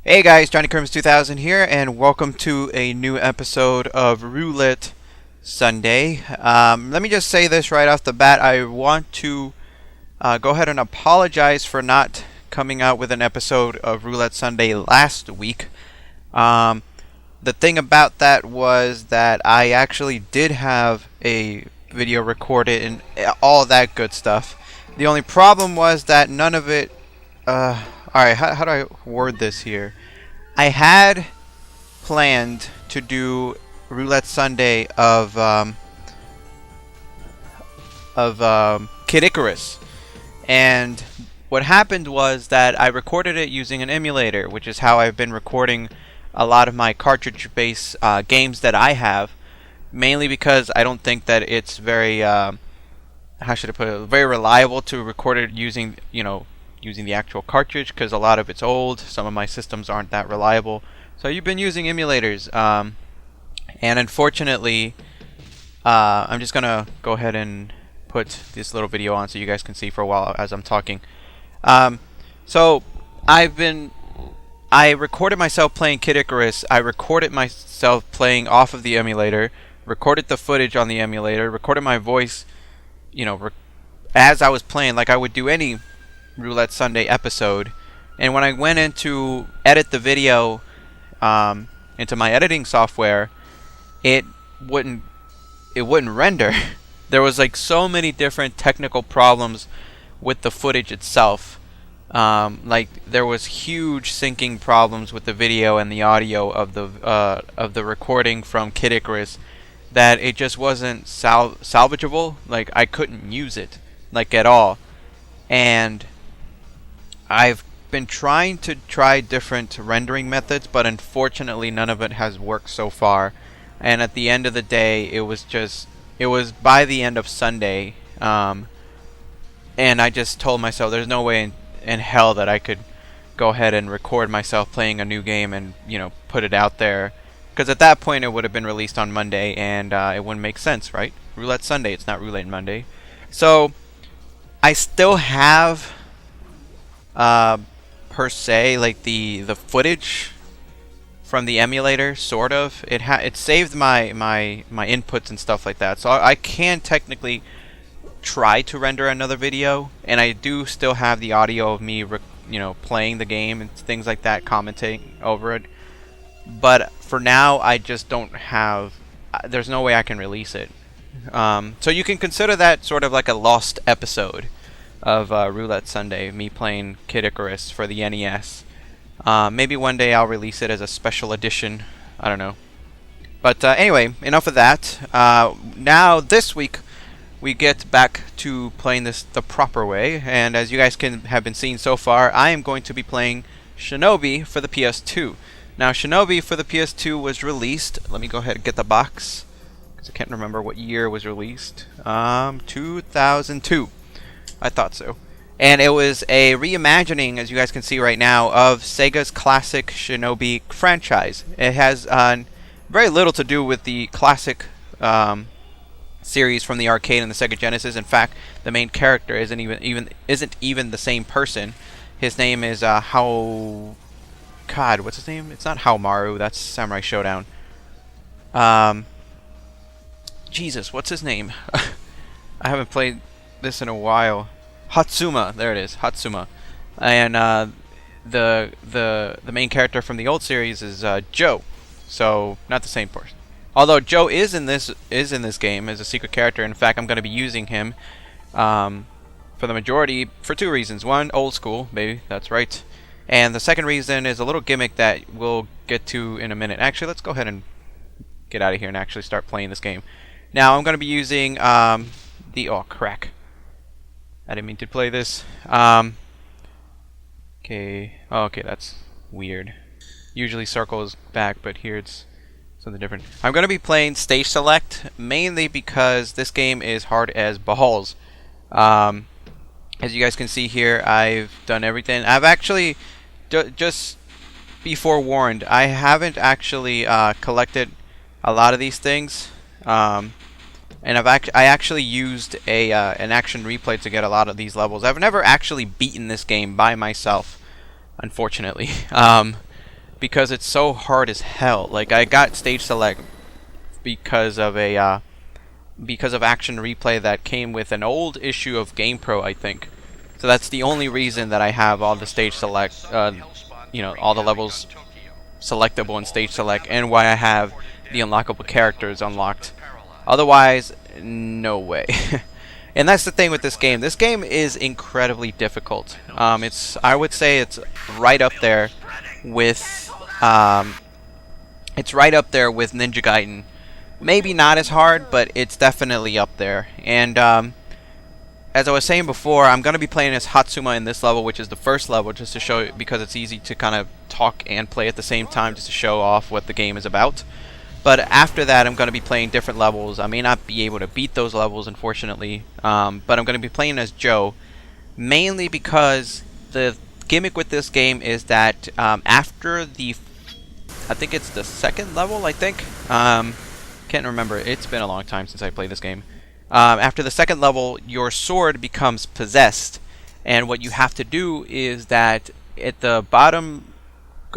Hey guys, Johnny Kerms 2000 here, and welcome to a new episode of Roulette Sunday. Let me just say this right off the bat. I want to go ahead and apologize for not coming out with an episode of Roulette Sunday last week. The thing about that was that I actually did have a video recorded and all that good stuff. The only problem was that none of it... Alright, how do I word this here? I had planned to do Roulette Sunday of Kid Icarus, and what happened was that I recorded it using an emulator, which is how I've been recording a lot of my cartridge-based games that I have, mainly because I don't think that it's very how should I put it, very reliable to record it using, using the actual cartridge, because a lot of it's old. Some of my systems aren't that reliable, so you've been using emulators, and unfortunately I'm just gonna go ahead and put this little video on so you guys can see for a while as I'm talking. So I recorded myself playing Kid Icarus. I recorded myself playing off of the emulator, recorded the footage on the emulator, recorded my voice, as I was playing, like I would do any Roulette Sunday episode. And when I went in to edit the video into my editing software, it wouldn't render. There was like so many different technical problems with the footage itself. Like there was huge syncing problems with the video and the audio of the recording from Kid Icarus, that it just wasn't salvageable. Like I couldn't use it like at all. And I've been trying to try different rendering methods, but unfortunately none of it has worked so far. And at the end of the day, it was by the end of Sunday, and I just told myself there's no way in hell that I could go ahead and record myself playing a new game and put it out there, because at that point it would have been released on Monday, and it wouldn't make sense, right? Roulette Sunday, it's not Roulette Monday. So I still have per se like the footage from the emulator, sort of. It saved my inputs and stuff like that, so I can technically try to render another video, and I do still have the audio of me playing the game and things like that, commenting over it. But for now I just don't have, there's no way I can release it. So you can consider that sort of like a lost episode of Roulette Sunday, me playing Kid Icarus for the NES. Maybe one day I'll release it as a special edition. I don't know. But anyway, enough of that. Now this week we get back to playing this the proper way, and as you guys have been seeing so far, I am going to be playing Shinobi for the PS2. Now Shinobi for the PS2 was released. Let me go ahead and get the box, because I can't remember what year it was released. 2002. I thought so. And it was a reimagining, as you guys can see right now, of Sega's classic Shinobi franchise. It has very little to do with the classic series from the arcade and the Sega Genesis. In fact, the main character isn't even the same person. His name is God, what's his name? It's not Haomaru. That's Samurai Showdown. Jesus, what's his name? I haven't played this in a while. Hatsuma, there it is, Hatsuma. And the main character from the old series is Joe. So not the same person. Although Joe is in this game as a secret character. In fact, I'm going to be using him for the majority for two reasons. One, old school, baby, that's right. And the second reason is a little gimmick that we'll get to in a minute. Actually, let's go ahead and get out of here and actually start playing this game. Now I'm going to be using oh crack. I didn't mean to play this. Okay. Oh, okay, that's weird. Usually circle is back, but here it's something different. I'm going to be playing Stage Select, mainly because this game is hard as balls. As you guys can see here, I've done everything. I've actually, just be forewarned, I haven't actually collected a lot of these things. And I actually used an action replay to get a lot of these levels. I've never actually beaten this game by myself, unfortunately. because it's so hard as hell. Like, I got stage select because of a because of action replay that came with an old issue of GamePro, I think. So that's the only reason that I have all the stage select, you know, all the levels selectable in stage select, and why I have the unlockable characters unlocked. Otherwise, no way. And that's the thing with this game. This game is incredibly difficult. I would say it's right up there with Ninja Gaiden. Maybe not as hard, but it's definitely up there. And as I was saying before, I'm going to be playing as Hatsuma in this level, which is the first level, just to show, because it's easy to kind of talk and play at the same time, just to show off what the game is about. But after that, I'm going to be playing different levels. I may not be able to beat those levels, unfortunately, but I'm going to be playing as Joe, mainly because the gimmick with this game is that after the, I think it's the second level, I think, can't remember, it's been a long time since I played this game. After the second level, your sword becomes possessed, and what you have to do is that at the bottom,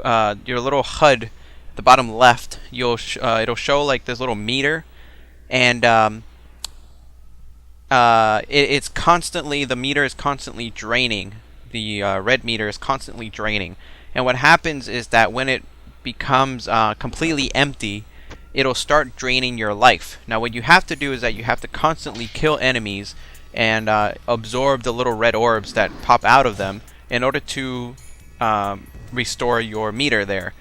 your little HUD, the bottom left, it'll show like this little meter, and it's constantly, the meter is constantly draining. The red meter is constantly draining, and what happens is that when it becomes completely empty, it'll start draining your life. Now what you have to do is that you have to constantly kill enemies and absorb the little red orbs that pop out of them in order to restore your meter there.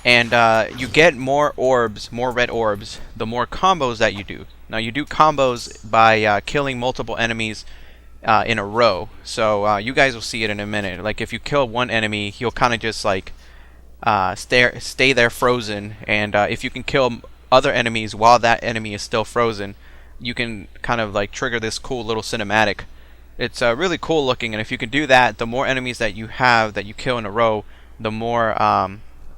And you get more orbs, more red orbs, the more combos that you do. Now you do combos by killing multiple enemies in a row. So you guys will see it in a minute. Like if you kill one enemy, he'll kind of just like stay there frozen, and if you can kill other enemies while that enemy is still frozen, you can kind of like trigger this cool little cinematic. It's really cool looking, and if you can do that, the more enemies that you have that you kill in a row, the more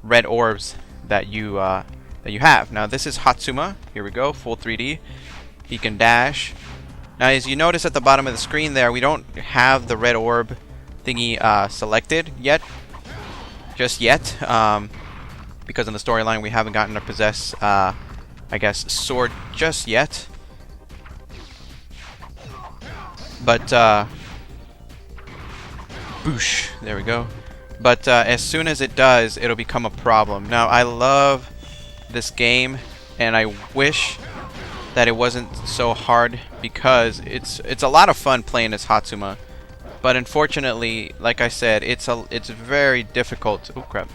red orbs that you have. Now this is Hatsuma. Here we go, full 3D. He can dash. Now as you notice at the bottom of the screen there, we don't have the red orb thingy selected yet. Just yet, because in the storyline we haven't gotten to possess, I guess, sword just yet. But boosh, there we go. But as soon as it does, it'll become a problem. Now I love this game, and I wish that it wasn't so hard, because it's a lot of fun playing as Hatsuma. But unfortunately, like I said, it's very difficult. Oh crap.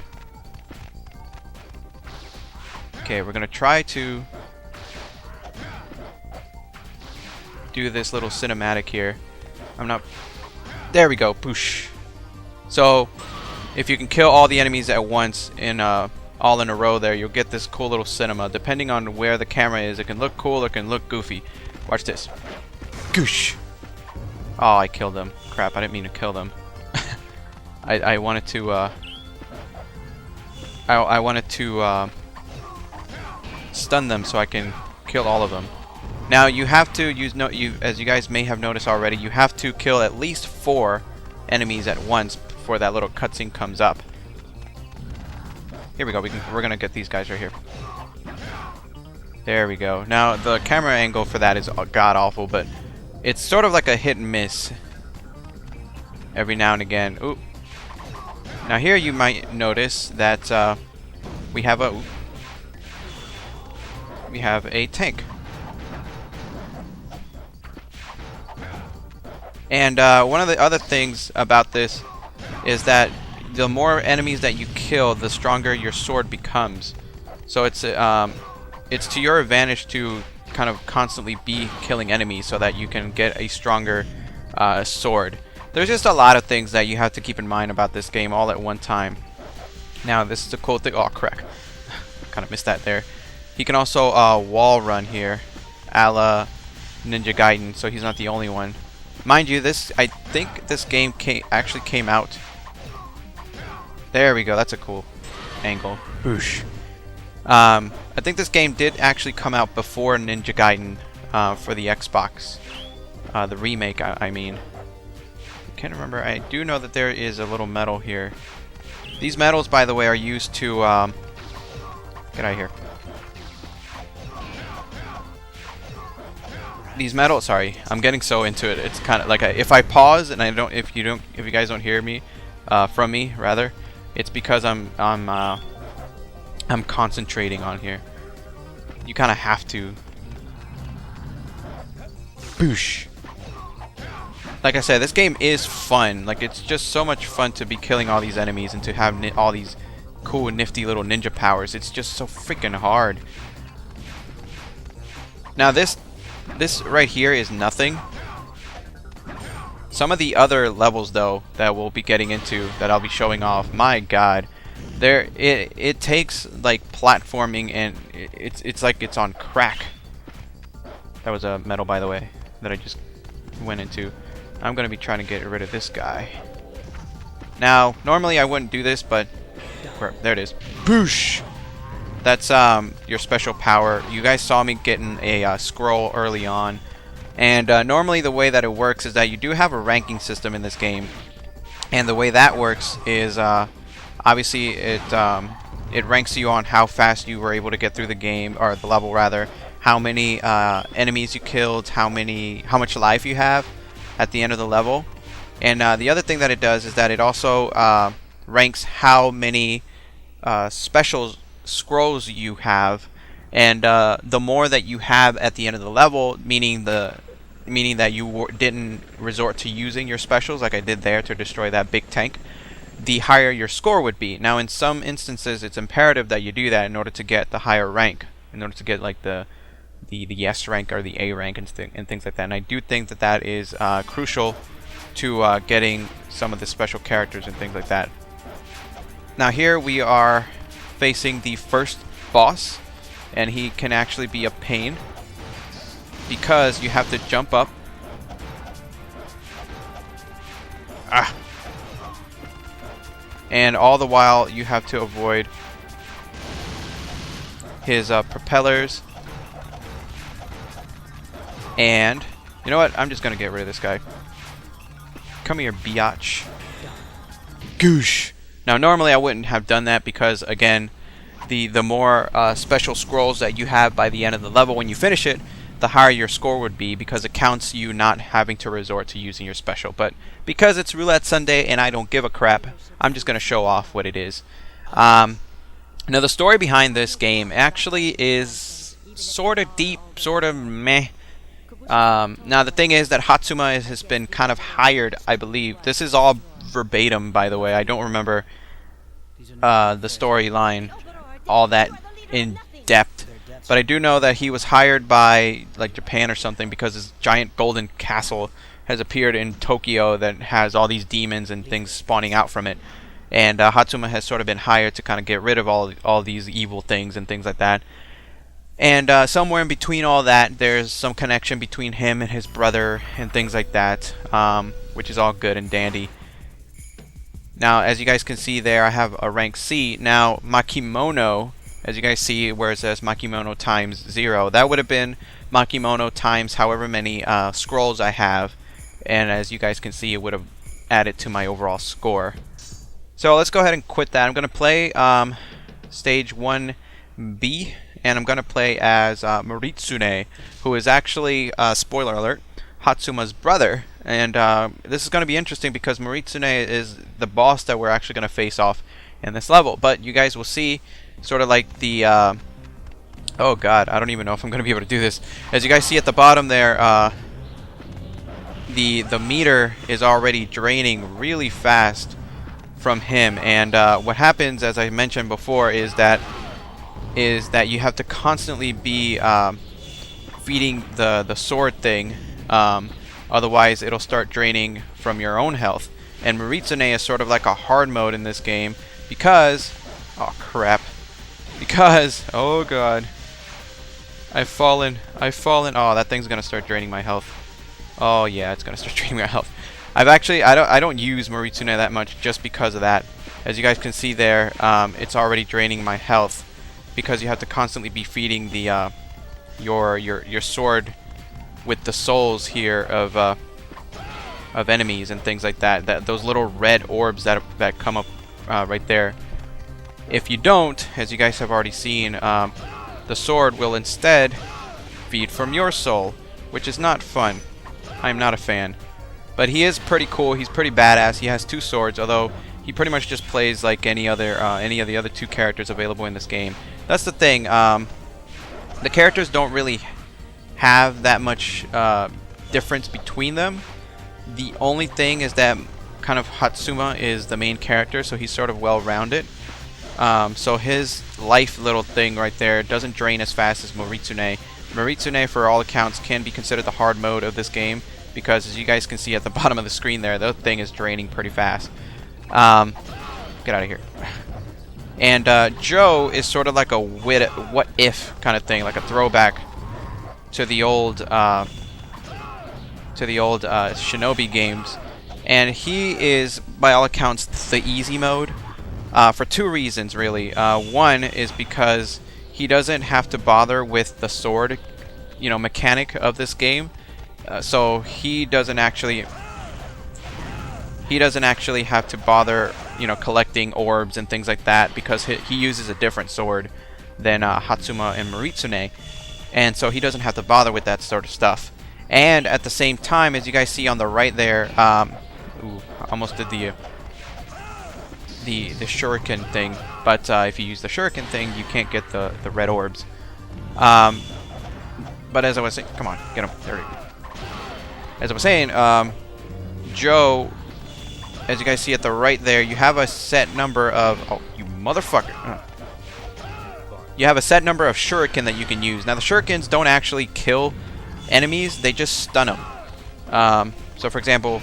Okay, we're gonna try to do this little cinematic here. There we go. Poosh. So, if you can kill all the enemies at once in all in a row, there, you'll get this cool little cinema. Depending on where the camera is, it can look cool or it can look goofy. Watch this. Goosh. Oh, I killed them. Crap, I didn't mean to kill them. I wanted to I wanted to stun them so I can kill all of them. Now you have to use as you guys may have noticed already, you have to kill at least 4 enemies at once before that little cutscene comes up. Here we go. We're gonna get these guys right here. There we go. Now the camera angle for that is god awful, but it's sort of like a hit and miss every now and again. Ooh. Now here you might notice that we have a tank. And one of the other things about this is that the more enemies that you kill, the stronger your sword becomes. So it's to your advantage to kind of constantly be killing enemies so that you can get a stronger sword. There's just a lot of things that you have to keep in mind about this game all at one time. Now this is a cool thing. Oh crap, kind of missed that there. He can also wall run here, a la Ninja Gaiden, so he's not the only one. Mind you, I think this game actually came out. There we go. That's a cool angle. Boosh. I think this game did actually come out before Ninja Gaiden for the Xbox. The remake, I mean. I can't remember. I do know that there is a little medal here. These medals, by the way, are used to get out of here. These medals, sorry, I'm getting so into it. It's kind of like if I pause and if you guys don't hear me from me, rather, it's because I'm concentrating on here. You kind of have to. Boosh. Like I said, this game is fun. Like, it's just so much fun to be killing all these enemies and to have all these cool, nifty little ninja powers. It's just so freaking hard. Now this right here is nothing. Some of the other levels, though, that we'll be getting into, that I'll be showing off, my god, it takes like platforming, and it's like it's on crack. That was a medal, by the way, that I just went into. I'm gonna be trying to get rid of this guy. Now, normally I wouldn't do this, but there it is. Boosh! That's your special power. You guys saw me getting a scroll early on, and normally the way that it works is that you do have a ranking system in this game, and the way that works is obviously it ranks you on how fast you were able to get through the game, or the level rather, how many enemies you killed, how much life you have at the end of the level. And the other thing that it does is that it also ranks how many special scrolls you have, and the more that you have at the end of the level, meaning that you didn't resort to using your specials like I did there to destroy that big tank, the higher your score would be. Now, in some instances, it's imperative that you do that in order to get the higher rank, in order to get like the S rank or the A rank and things like that. And I do think that that is crucial to getting some of the special characters and things like that. Now here we are facing the first boss, and he can actually be a pain because you have to jump up. And all the while you have to avoid his propellers. And you know what? I'm just gonna get rid of this guy. Come here, biatch. Goosh. Now, normally I wouldn't have done that because, again, the more special scrolls that you have by the end of the level when you finish it, the higher your score would be, because it counts you not having to resort to using your special. But because it's Roulette Sunday and I don't give a crap, I'm just going to show off what it is. Now, the story behind this game actually is sort of deep, sort of meh. Now, the thing is that Hatsuma has been kind of hired, I believe. This is all verbatim, by the way. I don't remember the storyline all that in depth, but I do know that he was hired by like Japan or something because his giant golden castle has appeared in Tokyo that has all these demons and things spawning out from it, and Hatsuma has sort of been hired to kind of get rid of all these evil things and things like that. And somewhere in between all that, there's some connection between him and his brother and things like that, which is all good and dandy. Now, as you guys can see there, I have a rank C. Now, Makimono, as you guys see where it says Makimono times 0, that would have been Makimono times however many scrolls I have. And as you guys can see, it would have added to my overall score. So let's go ahead and quit that. I'm going to play stage 1B, and I'm going to play as Moritsune, who is actually, spoiler alert, Hatsuma's brother. And this is going to be interesting because Moritsune is the boss that we're actually going to face off in this level. But you guys will see sort of like the... oh god, I don't even know if I'm going to be able to do this. As you guys see at the bottom there, the meter is already draining really fast from him. And what happens, as I mentioned before, is that you have to constantly be feeding the sword thing. Otherwise, it'll start draining from your own health. And Moritsune is sort of like a hard mode in this game because... oh, crap. Because... oh, God. I've fallen. Oh, that thing's going to start draining my health. Oh, yeah, it's going to start draining my health. I don't use Moritsune that much just because of that. As you guys can see there, it's already draining my health because you have to constantly be feeding the your sword with the souls here of enemies and things like that. Those little red orbs that come up right there. If you don't, as you guys have already seen, the sword will instead feed from your soul, which is not fun. I'm not a fan. But he is pretty cool. He's pretty badass. He has 2 swords, although he pretty much just plays like any of the other 2 characters available in this game. That's the thing. The characters don't really have that much difference between them. The only thing is that kind of Hatsuma is the main character, so he's sort of well-rounded. So his life little thing right there doesn't drain as fast as Moritsune. Moritsune, for all accounts, can be considered the hard mode of this game, because as you guys can see at the bottom of the screen there, the thing is draining pretty fast. Get out of here. And Joe is sort of like a what if kind of thing, like a throwback to the old Shinobi games, and he is, by all accounts, the easy mode for 2 reasons really. One is because he doesn't have to bother with the sword, mechanic of this game, so he doesn't actually have to bother, collecting orbs and things like that, because he uses a different sword than Hatsuma and Moritsune, and so he doesn't have to bother with that sort of stuff. And at the same time, as you guys see on the right there, ooh, I almost did the shuriken thing, but if you use the shuriken thing, you can't get the red orbs. But as I was saying, come on, get him. There we go. As I was saying, Joe, as you guys see at the right there, you have a set number of... Oh, you motherfucker. You have a set number of shuriken that you can use. Now, the shurikens don't actually kill enemies, they just stun them. So, for example...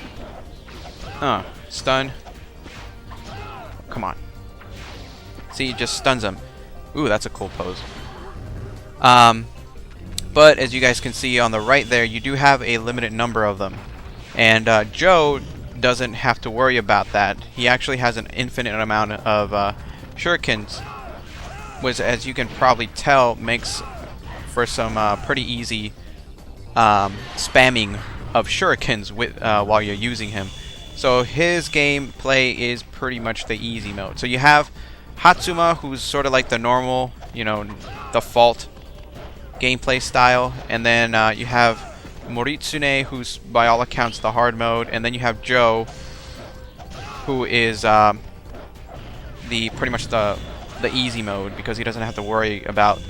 stun. Come on. See, it just stuns them. Ooh, that's a cool pose. But as you guys can see on the right there, you do have a limited number of them. And Joe doesn't have to worry about that. He actually has an infinite amount of shurikens, which, as you can probably tell, makes for some pretty easy spamming of shurikens with, while you're using him. So his gameplay is pretty much the easy mode. So you have Hatsuma, who's sort of like the normal, default gameplay style, and then you have Moritsune, who's by all accounts the hard mode, and then you have Joe, who is pretty much the easy mode, because he doesn't have to worry about,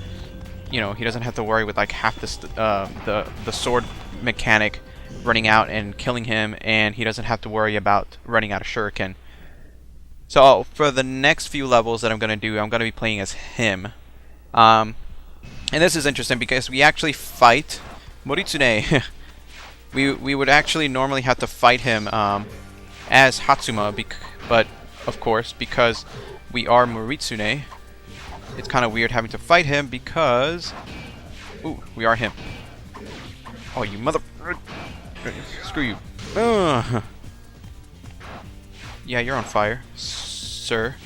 he doesn't have to worry with like half the sword mechanic running out and killing him, and he doesn't have to worry about running out of shuriken. So for the next few levels that I'm going to do, I'm going to be playing as him. And this is interesting because we actually fight Moritsune. we would actually normally have to fight him as Hatsuma, but of course, because we are Moritsune, it's kind of weird having to fight him because... Ooh, we are him. Oh, you mother... Screw you. Yeah, you're on fire, sir.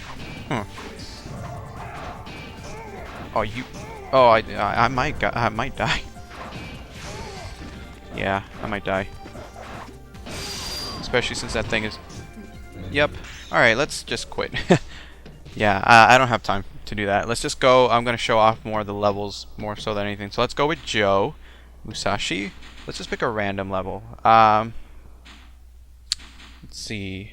Oh, you... Oh, I might die. Yeah, I might die. Especially since that thing is... Yep. Alright, let's just quit. Yeah, I don't have time to do that. Let's just go. I'm going to show off more of the levels, more so than anything. So let's go with Joe Musashi. Let's just pick a random level. Let's see.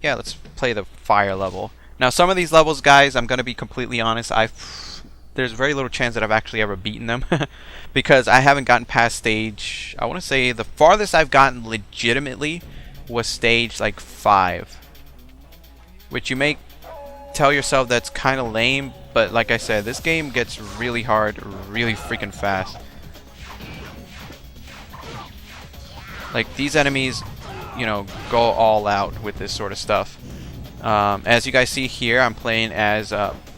Yeah, let's play the fire level. Now, some of these levels, guys, I'm going to be completely honest, there's very little chance that I've actually ever beaten them because I haven't gotten past stage, I want to say the farthest I've gotten legitimately was stage like 5, which you may tell yourself that's kind of lame, but like I said, this game gets really hard really freaking fast. Like, these enemies, go all out with this sort of stuff. As you guys see here, I'm playing as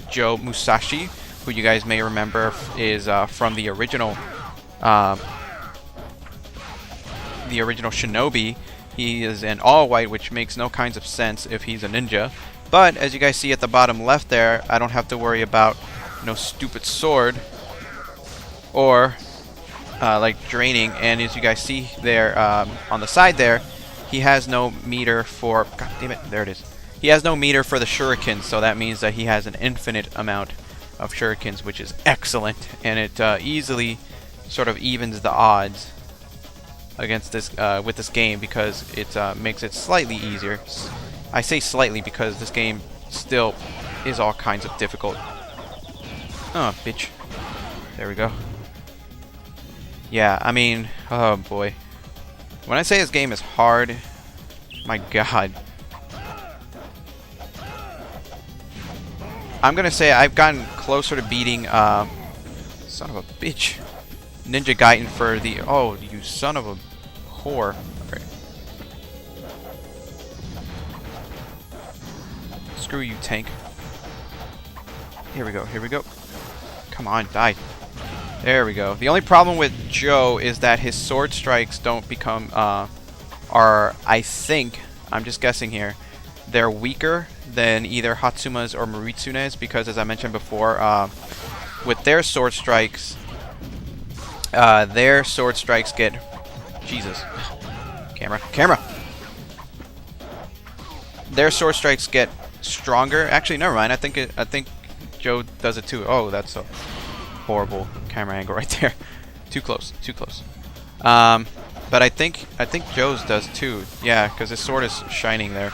Joe Musashi, who you guys may remember is from the original Shinobi. He is in all white, which makes no kinds of sense if he's a ninja. But as you guys see at the bottom left there, I don't have to worry about no stupid sword or like draining. And as you guys see there on the side there, he has no meter for... God damn it, there it is. he has no meter for the shurikens, so that means that he has an infinite amount of shurikens, which is excellent, and it easily sort of evens the odds against this with this game, because it makes it slightly easier. I say slightly because this game still is all kinds of difficult. Oh, bitch. There we go. Yeah, I mean, oh boy. When I say this game is hard, my god. I'm gonna say I've gotten closer to beating, son of a bitch, Ninja Gaiden for the, oh, you son of a whore. Okay. Screw you, tank. Here we go, here we go. Come on, die. There we go. The only problem with Joe is that his sword strikes don't become, are, I think, I'm just guessing here, they're weaker than either Hatsuma's or Moritsune's, because as I mentioned before, with their sword strikes get, Jesus, camera. Their sword strikes get stronger. Actually, never mind. I think Joe does it too. Oh, that's a horrible camera angle right there. Too close. But I think Joe's does too. Yeah, because his sword is shining there.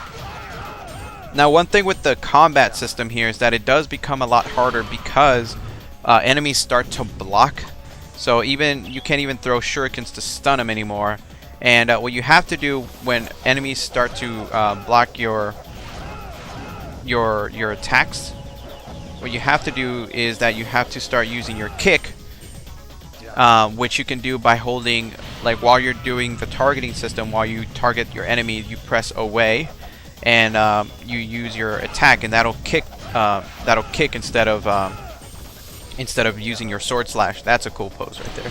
Now, one thing with the combat system here is that it does become a lot harder because enemies start to block. So you can't even throw shurikens to stun them anymore. And what you have to do when enemies start to block your attacks, what you have to do is that you have to start using your kick, which you can do by holding, like while you're doing the targeting system, while you target your enemy, you press away, and you use your attack, and that'll kick instead of using your sword slash. That's a cool pose right there.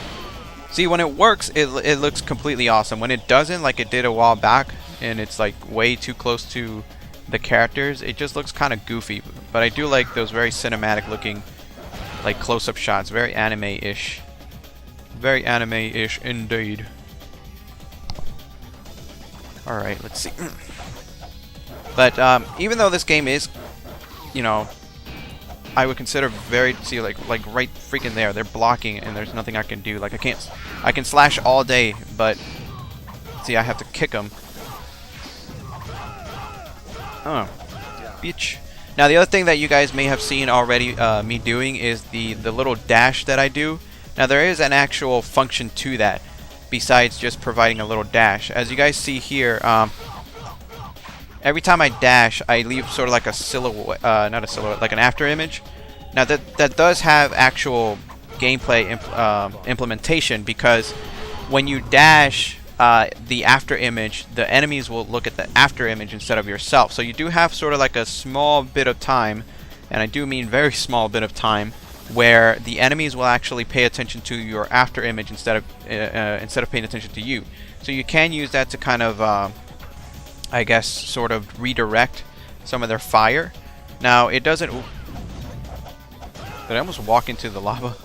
See, when it works, it looks completely awesome. When it doesn't, like it did a while back, and it's like way too close to the characters, it just looks kind of goofy. But I do like those very cinematic looking, like close-up shots, very anime-ish. Very anime-ish indeed. Alright, let's see. But even though this game is, you know, I would consider very, see, like right freaking there, they're blocking and there's nothing I can do. Like I can slash all day, but see, I have to kick them. Oh, bitch. Now the other thing that you guys may have seen already me doing is the little dash that I do. Now there is an actual function to that besides just providing a little dash. As you guys see here, every time I dash, I leave sort of like a silhouette, not a silhouette, like an after image. Now that does have actual gameplay implementation, because when you dash the after image, the enemies will look at the after image instead of yourself. So you do have sort of like a small bit of time, and I do mean very small bit of time, where the enemies will actually pay attention to your after image instead of paying attention to you. So you can use that to kind of I guess sort of redirect some of their fire. Now it doesn't. Ooh, did I almost walk into the lava?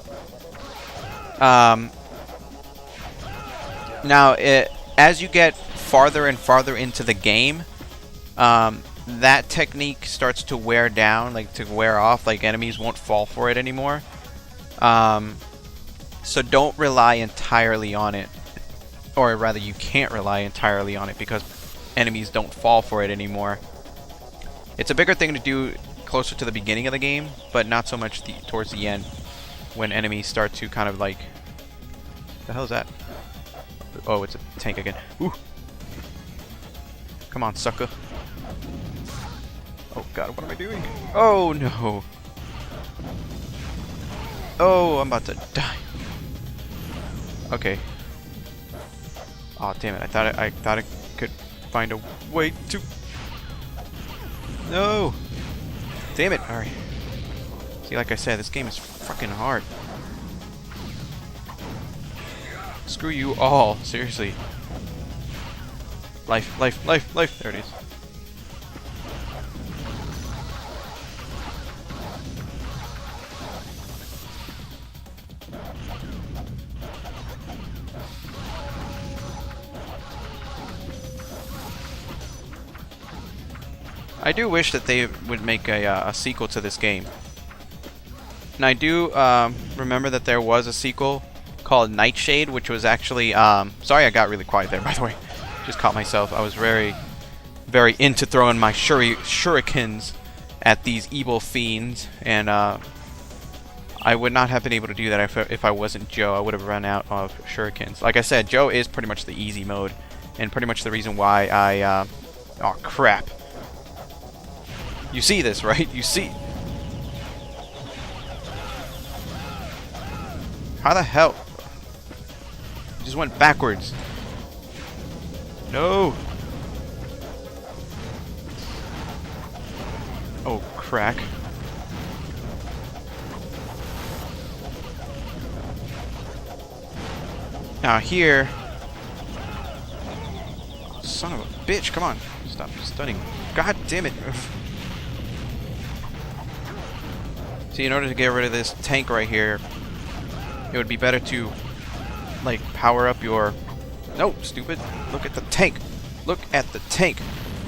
Now as you get farther and farther into the game, that technique starts to wear down, like to wear off. Like enemies won't fall for it anymore. So don't rely entirely on it, or rather, you can't rely entirely on it because enemies don't fall for it anymore. It's a bigger thing to do closer to the beginning of the game, but not so much towards the end, when enemies start to kind of like... The hell is that? Oh, it's a tank again. Ooh. Come on, sucker. Oh god, what am I doing? Oh no. Oh, I'm about to die. Okay. Oh damn it! I thought I could find a way to. No. Damn it! All right. See, like I said, this game is fucking hard. Screw you all, seriously. Life, life, life, life. There it is. I do wish that they would make a sequel to this game. And I do remember that there was a sequel called Nightshade, which was actually... sorry I got really quiet there, by the way. Just caught myself. I was very, very into throwing my shurikens at these evil fiends. And I would not have been able to do that if I wasn't Joe. I would have run out of shurikens. Like I said, Joe is pretty much the easy mode. And pretty much the reason why I... oh, crap. You see this, right? You see... How the hell? It just went backwards. No! Oh, crack. Now here... Son of a bitch, come on. Stop stunning. God damn it. See, in order to get rid of this tank right here, it would be better to, like, power up your... No, stupid. Look at the tank. Look at the tank.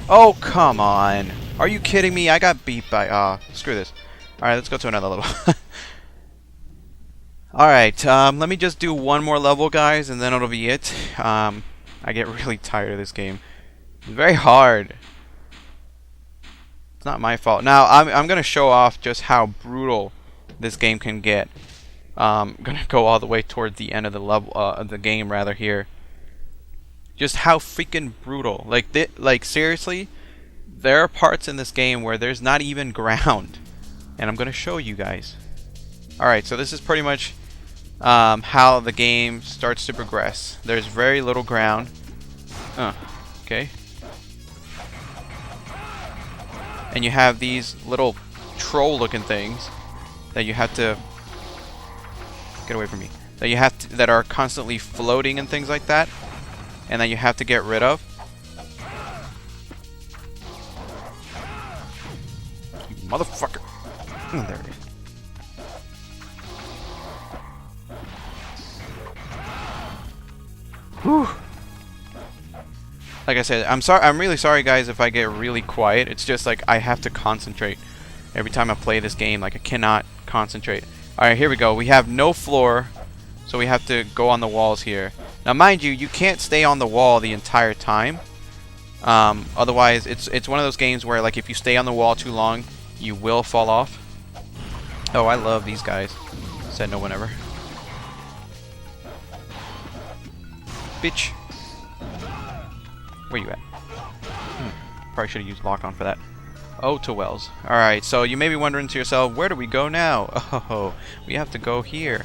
Oh, come on. Are you kidding me? I got beat by... screw this. Alright, let's go to another level. Alright, let me just do one more level, guys, and then it'll be it. I get really tired of this game. It's very hard. It's not my fault. Now, I'm going to show off just how brutal this game can get. I'm gonna go all the way toward the end of the level, of the game rather here. Just how freaking brutal! Like seriously, there are parts in this game where there's not even ground, and I'm gonna show you guys. All right, so this is pretty much how the game starts to progress. There's very little ground. Okay. And you have these little troll-looking things that you have to... Get away from me. That you have to, that are constantly floating and things like that, and that you have to get rid of. You motherfucker! There it is. Whew. Like I said, I'm sorry. I'm really sorry, guys, if I get really quiet. It's just like I have to concentrate every time I play this game. Like I cannot concentrate. Alright, here we go. We have no floor, so we have to go on the walls here. Now, mind you, you can't stay on the wall the entire time. Otherwise, it's one of those games where, like, if you stay on the wall too long, you will fall off. Oh, I love these guys. Said no one ever. Bitch. Where you at? Probably should have used lock on for that. Oh, to Wells. Alright, so you may be wondering to yourself, where do we go now? Oh, we have to go here.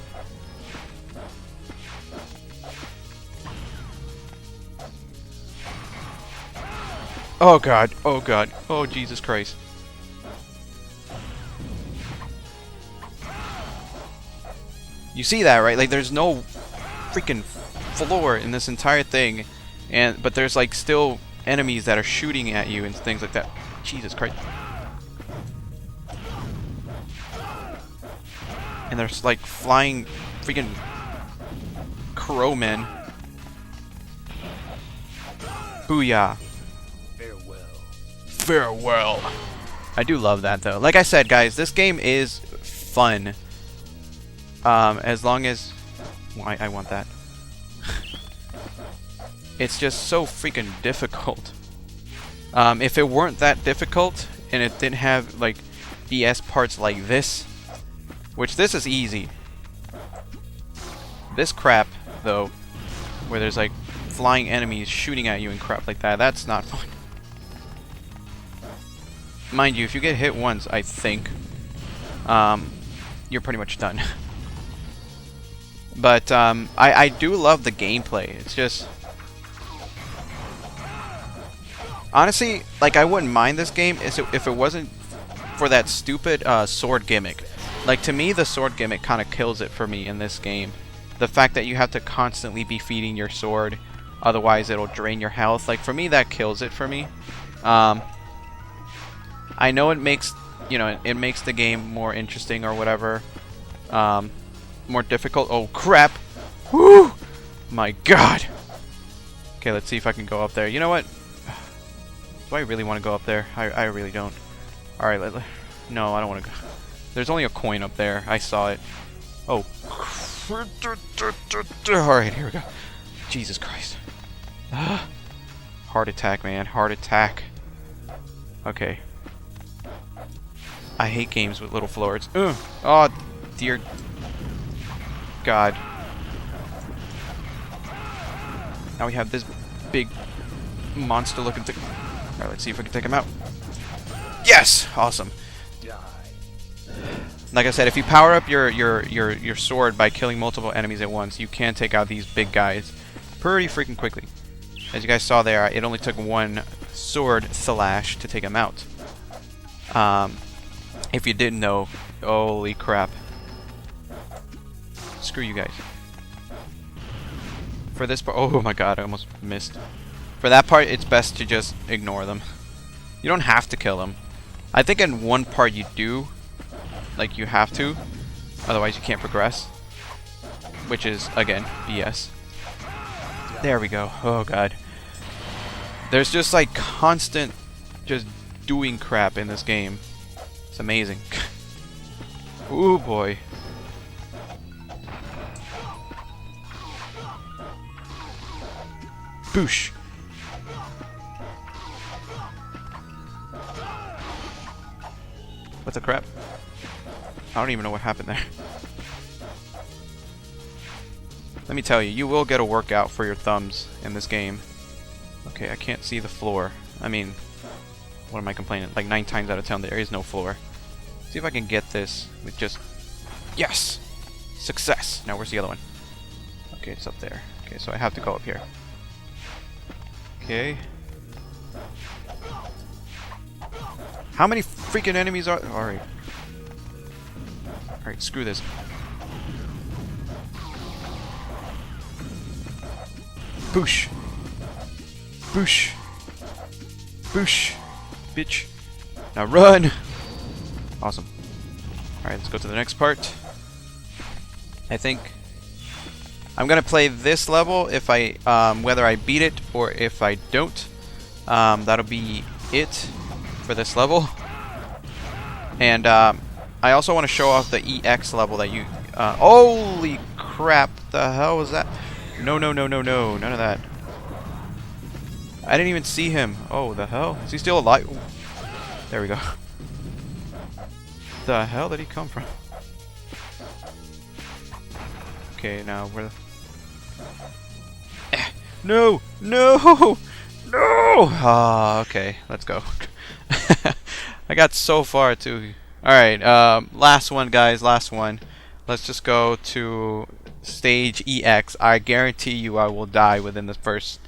Oh god, oh god, oh Jesus Christ. You see that, right? Like, there's no freaking floor in this entire thing, but there's like still enemies that are shooting at you and things like that. Jesus Christ. And there's like flying freaking crowmen. Booyah. Farewell. Farewell. I do love that though. Like I said, guys, this game is fun. As long as... Well, I want that. It's just so freaking difficult. If it weren't that difficult, and it didn't have, like, BS parts like this, which this is easy. This crap, though, where there's, like, flying enemies shooting at you and crap like that, that's not fun. Mind you, if you get hit once, I think, you're pretty much done. But, I do love the gameplay. It's just... Honestly, like, I wouldn't mind this game if it wasn't for that stupid sword gimmick. Like, to me, the sword gimmick kind of kills it for me in this game. The fact that you have to constantly be feeding your sword, otherwise it'll drain your health. Like, for me, that kills it for me. I know it makes, you know, it makes the game more interesting or whatever. More difficult. Oh, crap! Woo! My God! Okay, let's see if I can go up there. You know what? Do I really want to go up there? I really don't. Alright, no, I don't want to go. There's only a coin up there. I saw it. Oh. Alright, here we go. Jesus Christ. Heart attack, man. Heart attack. Okay. I hate games with little floors. Oh, dear God. Now we have this big monster looking thing. Alright, let's see if we can take him out. Yes! Awesome. Like I said, if you power up your sword by killing multiple enemies at once, you can take out these big guys pretty freaking quickly. As you guys saw there, it only took one sword slash to take him out. If you didn't know, holy crap. Screw you guys. For this part, oh my god, I almost missed. For that part, it's best to just ignore them. You don't have to kill them. I think in one part you do. Like, you have to. Otherwise, you can't progress. Which is, again, BS. There we go. Oh god. There's just like constant just doing crap in this game. It's amazing. Ooh boy. Boosh. What the crap? I don't even know what happened there. Let me tell you, you will get a workout for your thumbs in this game. Okay, I can't see the floor. I mean, what am I complaining? Like 9 times out of 10 there is no floor. See if I can get this with just... Yes! Success! Now where's the other one? Okay, it's up there. Okay, so I have to go up here. Okay. How many freaking enemies are... Alright. Alright, screw this. Boosh. Boosh. Boosh. Bitch. Now run! Awesome. Alright, let's go to the next part. I think I'm gonna play this level if I whether I beat it or if I don't. That'll be it for this level. And I also want to show off the EX level that you holy crap, the hell was that? No, no, no, no, no, none of that. I didn't even see him. Oh, the hell? Is he still alive? There we go. The hell did he come from? Okay, now where the... No! No! No! Ah, okay, let's go. I got so far too. Alright, last one guys, last one. Let's just go to stage EX. I guarantee you I will die within the first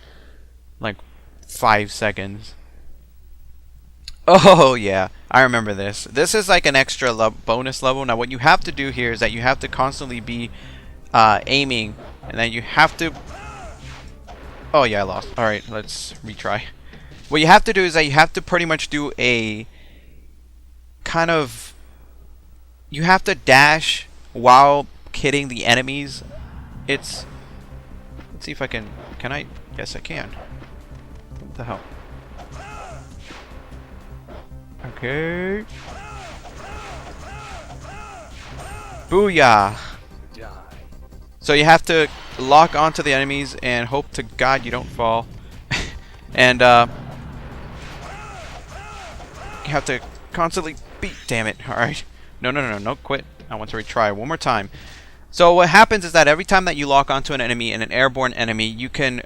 like 5 seconds. Oh yeah, I remember this. This is like an extra bonus level. Now what you have to do here is that you have to constantly be aiming, and then you have to... Oh yeah, I lost. Alright, let's retry. What you have to do is that you have to pretty much do a kind of... You have to dash while hitting the enemies. It's... Let's see if I can... Can I? Yes, I can. What the hell? Okay. Booyah! So you have to lock onto the enemies and hope to God you don't fall. And you have to constantly beat. Damn it! All right. No, no, no, no, no! Quit. I want to retry one more time. So what happens is that every time that you lock onto an enemy and an airborne enemy, you can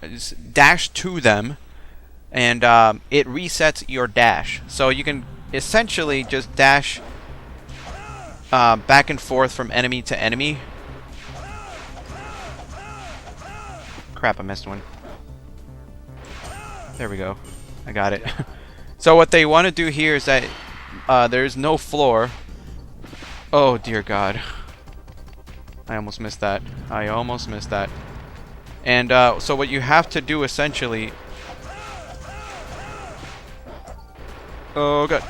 dash to them, and it resets your dash. So you can essentially just dash back and forth from enemy to enemy. Crap, I missed one. There we go. I got it. So what they want to do here is that there's no floor. Oh dear God. I almost missed that. I almost missed that. And so what you have to do essentially... Oh God.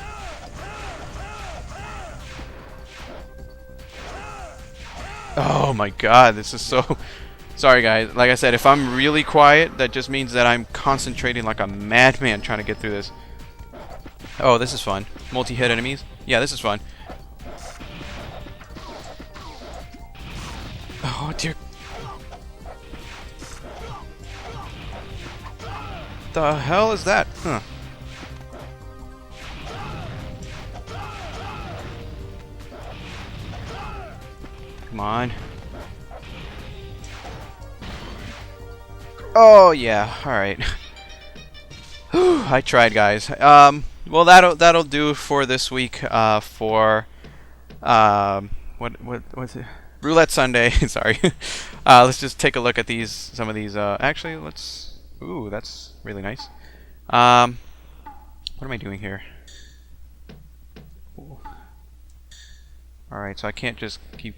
Oh my God, this is so... Sorry guys, like I said, if I'm really quiet, that just means that I'm concentrating like a madman trying to get through this. Oh, this is fun. Multi-hit enemies. Yeah, this is fun. Oh, dear. The hell is that? Huh. Come on. Oh yeah, all right. I tried, guys. Well, that'll do for this week. What's it? Roulette Sunday. Sorry. Let's just take a look at some of these. Actually, let's. Ooh, that's really nice. What am I doing here? Ooh. All right, so I can't just keep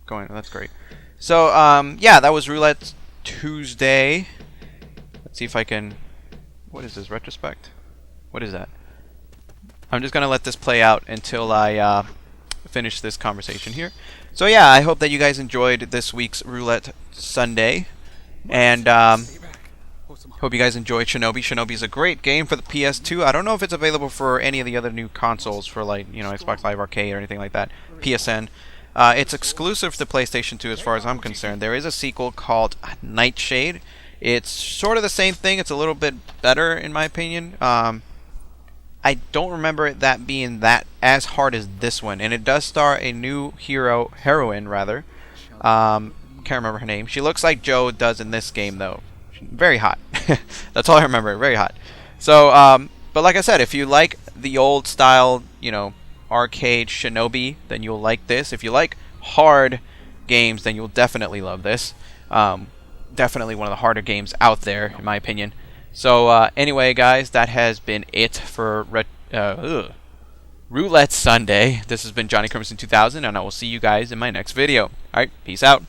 going. That's great. So, yeah, that was Roulette Tuesday. Let's see if I can. What is this, retrospect? What is that? I'm just gonna let this play out until I finish this conversation here. So yeah, I hope that you guys enjoyed this week's Roulette Sunday, and hope you guys enjoyed Shinobi. Shinobi's a great game for the PS2. I don't know if it's available for any of the other new consoles, for like, you know, Xbox Live Arcade or anything like that. PSN. It's exclusive to PlayStation 2 as far as I'm concerned. There is a sequel called Nightshade. It's sort of the same thing. It's a little bit better in my opinion. I don't remember it that being that as hard as this one, and it does star a new heroine rather. Can't remember her name. She looks like Joe does in this game though. Very hot. That's all I remember. Very hot. So, but like I said, if you like the old style, you know, arcade Shinobi, then you'll like this. If you like hard games, then you'll definitely love this. Definitely one of the harder games out there, in my opinion. So, anyway, guys, that has been it for Roulette Sunday. This has been Johnny Crimson 2000, and I will see you guys in my next video. Alright, peace out.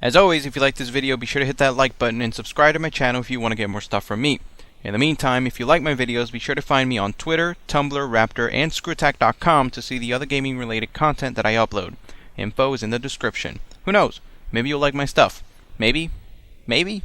As always, if you like this video, be sure to hit that like button and subscribe to my channel if you want to get more stuff from me. In the meantime, if you like my videos, be sure to find me on Twitter, Tumblr, Raptr, and Screwattack.com to see the other gaming-related content that I upload. Info is in the description. Who knows? Maybe you'll like my stuff. Maybe. Maybe.